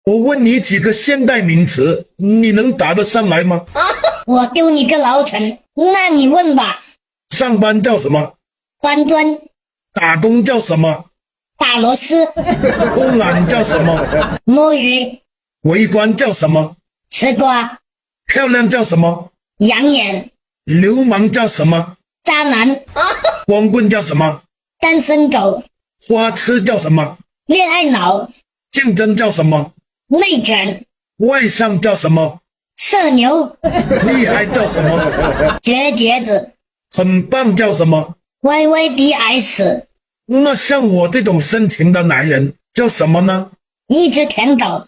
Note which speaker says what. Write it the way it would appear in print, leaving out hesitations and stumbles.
Speaker 1: 我问你几个现代名词，你能答得上来吗？
Speaker 2: 我丢你个老陈，那你问吧。
Speaker 1: 上班叫什么？
Speaker 2: 搬砖。
Speaker 1: 打工叫什么？
Speaker 2: 打螺丝。
Speaker 1: 偷懒叫什么？
Speaker 2: 摸鱼。
Speaker 1: 围观叫什么？
Speaker 2: 吃瓜。
Speaker 1: 漂亮叫什么？
Speaker 2: 养眼。
Speaker 1: 流氓叫什么？
Speaker 2: 渣男。
Speaker 1: 光棍叫什么？
Speaker 2: 单身狗。
Speaker 1: 花痴叫什么？
Speaker 2: 恋爱脑。
Speaker 1: 竞争叫什么？
Speaker 2: 内卷。
Speaker 1: 外向叫什么？
Speaker 2: 社牛。
Speaker 1: 厉害叫什么？
Speaker 2: 绝子。
Speaker 1: 很棒叫什么？
Speaker 2: YYDS。
Speaker 1: 那像我这种深情的男人叫什么呢？
Speaker 2: 一只舔狗。